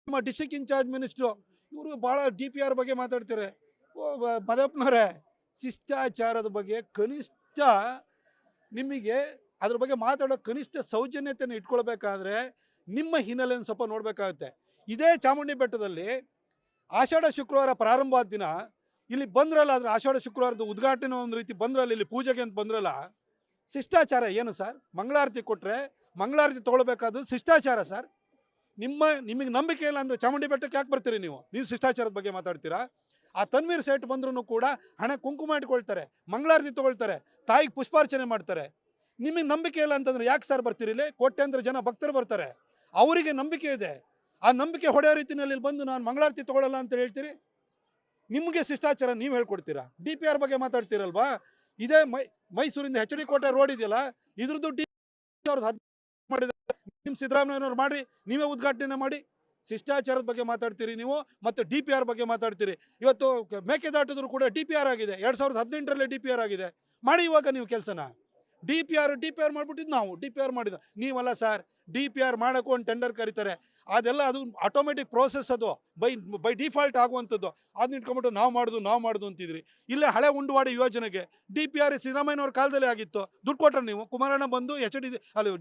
ನಮ್ಮ district incharge minister ಇವರು ಭಾಳ DPR ಬಗ್ಗೆ ಮಾತಾಡ್ತಾರೆ. ಮದಪ್ಪನವರೇ, ಶಿಷ್ಟಾಚಾರದ ಬಗ್ಗೆ ಕನಿಷ್ಠ ನಿಮಗೆ ಅದ್ರ ಬಗ್ಗೆ ಮಾತಾಡೋ ಕನಿಷ್ಠ ಸೌಜನ್ಯತೆಯನ್ನು ಇಟ್ಕೊಳ್ಬೇಕಾದ್ರೆ ನಿಮ್ಮ ಹಿನ್ನೆಲೆಯನ್ನು ಸ್ವಲ್ಪ ನೋಡಬೇಕಾಗುತ್ತೆ. ಇದೇ ಚಾಮುಂಡಿ ಬೆಟ್ಟದಲ್ಲಿ ಆಷಾಢ ಶುಕ್ರವಾರ ಪ್ರಾರಂಭವಾದ ದಿನ ಇಲ್ಲಿ ಬಂದ್ರಲ್ಲ, ಅದ್ರ ಆಷಾಢ ಶುಕ್ರವಾರದ ಉದ್ಘಾಟನೆ ಒಂದು ರೀತಿ ಬಂದ್ರಲ್ಲ, ಇಲ್ಲಿ ಪೂಜೆಗೆ ಅಂತ ಬಂದ್ರಲ್ಲ, ಶಿಷ್ಟಾಚಾರ ಏನು ಸರ್? ಮಂಗಳಾರತಿ ಕೊಟ್ಟರೆ ಮಂಗಳಾರತಿ ತೊಗೊಳ್ಬೇಕಾದ್ರು ಶಿಷ್ಟಾಚಾರ ಸರ್. ನಿಮಗೆ ನಂಬಿಕೆ ಇಲ್ಲ ಅಂದರೆ ಚಾಮುಂಡಿ ಬೆಟ್ಟಕ್ಕೆ ಯಾಕೆ ಬರ್ತೀರಿ ನೀವು? ಶಿಷ್ಟಾಚಾರದ ಬಗ್ಗೆ ಮಾತಾಡ್ತೀರಾ? ಆ ತನ್ವೀರ್ ಸೇಠ್ ಬಂದ್ರೂ ಕೂಡ ಹಣೆ ಕುಂಕುಮ ಇಟ್ಕೊಳ್ತಾರೆ, ಮಂಗಳಾರತಿ ತೊಗೊಳ್ತಾರೆ, ತಾಯಿಗೆ ಪುಷ್ಪಾರ್ಚನೆ ಮಾಡ್ತಾರೆ. ನಿಮಗೆ ನಂಬಿಕೆ ಇಲ್ಲ ಅಂತಂದ್ರೆ ಯಾಕೆ ಸರ್ ಬರ್ತೀರಿ? ಇಲ್ಲಿ ಕೋಟ್ಯಾಂತರ ಜನ ಭಕ್ತರು ಬರ್ತಾರೆ, ಅವರಿಗೆ ನಂಬಿಕೆ ಇದೆ. ಆ ನಂಬಿಕೆ ಹೊಡೆಯೋ ರೀತಿಯಲ್ಲಿ ಇಲ್ಲಿ ಬಂದು ನಾನು ಮಂಗಳಾರತಿ ತೊಗೊಳ್ಳಲ್ಲ ಅಂತ ಹೇಳ್ತೀರಿ? ನಿಮಗೆ ಶಿಷ್ಟಾಚಾರ ನೀವು ಹೇಳ್ಕೊಡ್ತೀರಾ? DPR ಬಗ್ಗೆ ಮಾತಾಡ್ತೀರಲ್ವಾ? ಇದೇ ಮೈಸೂರಿಂದ HD ಕೋಟೆ ರೋಡ್ ಇದೆಯಲ್ಲ, ಇದ್ರದ್ದು ಮಾಡಿದ್ದಾರೆ. ನಿಮ್ಮ ಸಿದ್ದರಾಮಯ್ಯನವ್ರು ಮಾಡಿ, ನೀವೇ ಉದ್ಘಾಟನೆ ಮಾಡಿ. ಶಿಷ್ಟಾಚಾರದ ಬಗ್ಗೆ ಮಾತಾಡ್ತೀರಿ ನೀವು, ಮತ್ತು DPR ಬಗ್ಗೆ ಮಾತಾಡ್ತೀರಿ. ಇವತ್ತು ಮೇಕೆದಾಟಿದ್ರು ಕೂಡ DPR ಆಗಿದೆ, 2018ರಲ್ಲಿ DPR ಆಗಿದೆ. ಮಾಡಿ ಇವಾಗ ನೀವು ಕೆಲಸನ. DPR ಮಾಡಿಬಿಟ್ಟಿದ್ದು ನಾವು, DPR ಮಾಡಿದ ನೀವಲ್ಲ ಸರ್. DPR ಮಾಡೋಕ್ಕೂ ಒಂದು ಟೆಂಡರ್ ಕರೀತಾರೆ, ಅದೆಲ್ಲ ಅದು ಆಟೋಮೆಟಿಕ್ ಪ್ರೋಸೆಸ್, ಅದು ಬೈ ಡಿಫಾಲ್ಟ್ ಆಗುವಂಥದ್ದು. ಅದನ್ನ ಇಟ್ಕೊಂಡ್ಬಿಟ್ಟು ನಾವು ಮಾಡೋದು ಅಂತಿದ್ರಿ. ಇಲ್ಲೇ ಹಳೆ ಉಂಡುವಾಡಿ ಯೋಜನೆಗೆ DPR ಸಿದ್ದರಾಮಯ್ಯನವ್ರ ಕಾಲದಲ್ಲಿ ಆಗಿತ್ತು, ದುಡ್ಡು ಕೊಟ್ಟರೆ ನೀವು. ಕುಮಾರಣ್ಣ ಬಂದು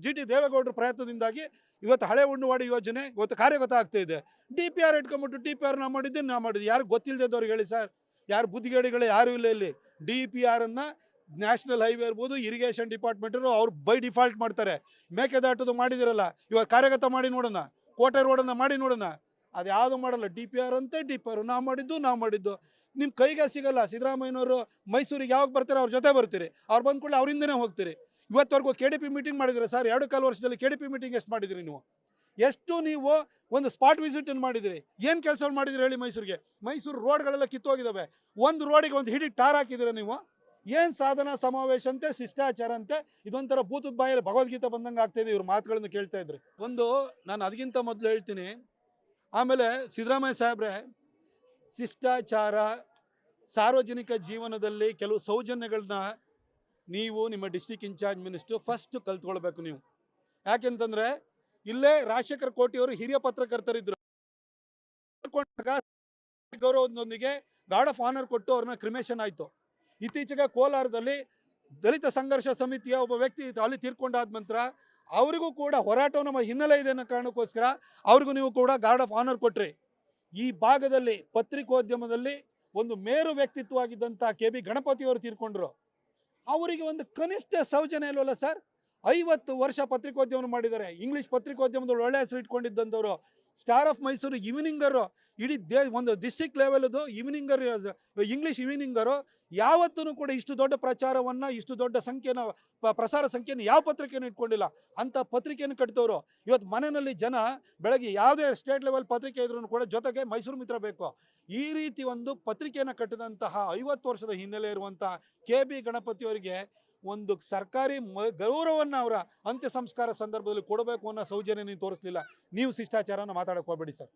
GT ದೇವೇಗೌಡರ ಪ್ರಯತ್ನದಿಂದಾಗಿ ಇವತ್ತು ಹಳೆ ಉಂಡುವಾಡಿ ಯೋಜನೆ ಇವತ್ತು ಕಾರ್ಯಗತ ಆಗ್ತಾ ಇದೆ. DPR ಇಟ್ಕೊಂಡ್ಬಿಟ್ಟು DPR ನಾ ಮಾಡಿದ್ದು ಯಾರು ಗೊತ್ತಿಲ್ಲದವ್ರಿಗೆ ಹೇಳಿ ಸರ್. ಯಾರು ಬುದ್ಧಿಗೇಡಿಗಳು ಯಾರೂ ಇಲ್ಲ ಇಲ್ಲಿ. DPR-ಅನ್ನು ನ್ಯಾಷನಲ್ ಹೈವೇ ಇರ್ಬೋದು, ಇರಿಗೇಷನ್ ಡಿಪಾರ್ಟ್ಮೆಂಟರು ಅವ್ರು ಬೈ ಡಿಫಾಲ್ಟ್ ಮಾಡ್ತಾರೆ. ಮೇಕೆದಾಟದು ಮಾಡಿದಿರಲ್ಲ, ಇವಾಗ ಕಾರ್ಯಗತ ಮಾಡಿ ನೋಡೋಣ. ಕೋಟೆ ರೋಡನ್ನು ಮಾಡಿ ನೋಡೋಣ. ಅದು ಯಾವುದು ಮಾಡಲ್ಲ. DPR ಅಂತೆ DPR ನಾವು ಮಾಡಿದ್ದು ನಿಮ್ಮ ಕೈಗೆ ಸಿಗಲ್ಲ. ಸಿದ್ದರಾಮಯ್ಯನವರು ಮೈಸೂರಿಗೆ ಯಾವಾಗ ಬರ್ತಾರೆ ಅವ್ರ ಜೊತೆ ಬರ್ತೀರಿ, ಅವ್ರು ಬಂದ ಕೂಡಲೇ ಅವರಿಂದನೇ ಹೋಗ್ತೀರಿ. ಇವತ್ತವರೆಗೂ KDP ಮೀಟಿಂಗ್ ಮಾಡಿದ್ರೆ ಸರ್, 2.25 ವರ್ಷದಲ್ಲಿ KDP ಮೀಟಿಂಗ್ ಎಷ್ಟು ಮಾಡಿದಿರಿ ನೀವು? ಎಷ್ಟು ನೀವು ಒಂದು ಸ್ಪಾಟ್ ವಿಸಿಟನ್ನು ಮಾಡಿದಿರಿ? ಏನು ಕೆಲಸ ಮಾಡಿದಿರಿ ಹೇಳಿ ಮೈಸೂರಿಗೆ? ಮೈಸೂರು ರೋಡ್ಗಳೆಲ್ಲ ಕಿತ್ತೋಗಿದ್ದಾವೆ. ಒಂದು ರೋಡಿಗೆ ಒಂದು ಹಿಡಿ ಟಾರ್ ಹಾಕಿದ್ದೀರ ನೀವು? ಏನು ಸಾಧನಾ ಸಮಾವೇಶ ಅಂತೆ, ಶಿಷ್ಟಾಚಾರ ಅಂತೆ. ಇದೊಂಥರ ಭೂತದ ಬಾಯಲ್ಲಿ ಭಗವದ್ಗೀತೆ ಬಂದಂಗೆ ಆಗ್ತಾಯಿದೆ ಇವ್ರ ಮಾತುಗಳನ್ನು ಕೇಳ್ತಾ ಇದ್ರೆ. ನಾನು ಅದಕ್ಕಿಂತ ಮೊದಲು ಹೇಳ್ತೀನಿ. ಆಮೇಲೆ ಸಿದ್ದರಾಮಯ್ಯ ಸಾಹೇಬ್ರೆ, ಶಿಷ್ಟಾಚಾರ, ಸಾರ್ವಜನಿಕ ಜೀವನದಲ್ಲಿ ಕೆಲವು ಸೌಜನ್ಯಗಳನ್ನ ನೀವು ನಿಮ್ಮ ಡಿಸ್ಟ್ರಿಕ್ಟ್ ಇನ್ಚಾರ್ಜ್ ಮಿನಿಸ್ಟ್ರು ಫಸ್ಟ್ ಕಲ್ತ್ಕೊಳ್ಬೇಕು ನೀವು. ಯಾಕೆಂತಂದರೆ ಇಲ್ಲೇ ರಾಜಶೇಖರ್ ಕೋಟಿಯವರು ಹಿರಿಯ ಪತ್ರಕರ್ತರಿದ್ದರು. ಗೌರವದೊಂದಿಗೆ ಗಾರ್ಡ್ ಆಫ್ ಆನರ್ ಕೊಟ್ಟು ಅವ್ರನ್ನ ಕ್ರಿಮೇಷನ್ ಆಯಿತು. ಇತ್ತೀಚೆಗೆ ಕೋಲಾರದಲ್ಲಿ ದಲಿತ ಸಂಘರ್ಷ ಸಮಿತಿಯ ಒಬ್ಬ ವ್ಯಕ್ತಿ ಅಲ್ಲಿ ತೀರ್ಕೊಂಡಾದ ನಂತರ ಅವರಿಗೂ ಕೂಡ ಹೋರಾಟ ನಮ್ಮ ಹಿನ್ನೆಲೆ ಇದೆ ಅನ್ನೋ ಕಾರಣಕ್ಕೋಸ್ಕರ ಅವ್ರಿಗೂ ನೀವು ಕೂಡ ಗಾರ್ಡ್ ಆಫ್ ಆನರ್ ಕೊಟ್ರಿ. ಈ ಭಾಗದಲ್ಲಿ ಪತ್ರಿಕೋದ್ಯಮದಲ್ಲಿ ಒಂದು ಮೇರು ವ್ಯಕ್ತಿತ್ವವಾಗಿದ್ದಂಥ KB ಗಣಪತಿಯವರು ತೀರ್ಕೊಂಡ್ರು. ಅವರಿಗೆ ಒಂದು ಕನಿಷ್ಠ ಸೌಜನ್ಯ ಇಲ್ವಲ್ಲ ಸರ್? 50 ವರ್ಷ ಪತ್ರಿಕೋದ್ಯಮ ಮಾಡಿದ್ದಾರೆ. ಇಂಗ್ಲೀಷ್ ಪತ್ರಿಕೋದ್ಯಮದಲ್ಲಿ ಒಳ್ಳೆಯ ಹೆಸರು ಇಟ್ಕೊಂಡಿದ್ದಂಥವ್ರು. ಸ್ಟಾರ್ ಆಫ್ ಮೈಸೂರು ಈವ್ನಿಂಗರು, ಇಡೀ ಒಂದು ಡಿಸ್ಟ್ರಿಕ್ಟ್ ಲೆವೆಲದು ಈವ್ನಿಂಗರ್, ಇಂಗ್ಲೀಷ್ ಈವ್ನಿಂಗರು. ಯಾವತ್ತೂ ಕೂಡ ಇಷ್ಟು ದೊಡ್ಡ ಪ್ರಚಾರವನ್ನು, ಇಷ್ಟು ದೊಡ್ಡ ಸಂಖ್ಯೆನ ಪ್ರಸಾರ ಸಂಖ್ಯೆಯನ್ನು ಯಾವ ಪತ್ರಿಕೆಯನ್ನು ಇಟ್ಕೊಂಡಿಲ್ಲ. ಅಂಥ ಪತ್ರಿಕೆಯನ್ನು ಕಟ್ಟಿದವರು. ಇವತ್ತು ಮನೆಯಲ್ಲಿ ಜನ ಬೆಳಗ್ಗೆ ಯಾವುದೇ ಸ್ಟೇಟ್ ಲೆವೆಲ್ ಪತ್ರಿಕೆ ಇದ್ರೂ ಕೂಡ ಜೊತೆಗೆ ಮೈಸೂರು ಮಿತ್ರ ಬೇಕು. ಈ ರೀತಿ ಒಂದು ಪತ್ರಿಕೆಯನ್ನು ಕಟ್ಟಿದಂತಹ 50 ವರ್ಷದ ಹಿನ್ನೆಲೆ ಇರುವಂತಹ KB ಗಣಪತಿಯವರಿಗೆ ಒಂದು ಸರ್ಕಾರಿ ಗೌರವವನ್ನು ಅವರ ಅಂತ್ಯ ಸಂಸ್ಕಾರ ಸಂದರ್ಭದಲ್ಲಿ ಕೊಡಬೇಕು ಅನ್ನೋ ಸೌಜನ್ಯ ನೀವು ತೋರಿಸಲಿಲ್ಲ. ನೀವು ಶಿಷ್ಟಾಚಾರನ ಮಾತಾಡೋಕೆ ಹೋಗಬೇಡಿ ಸರ್.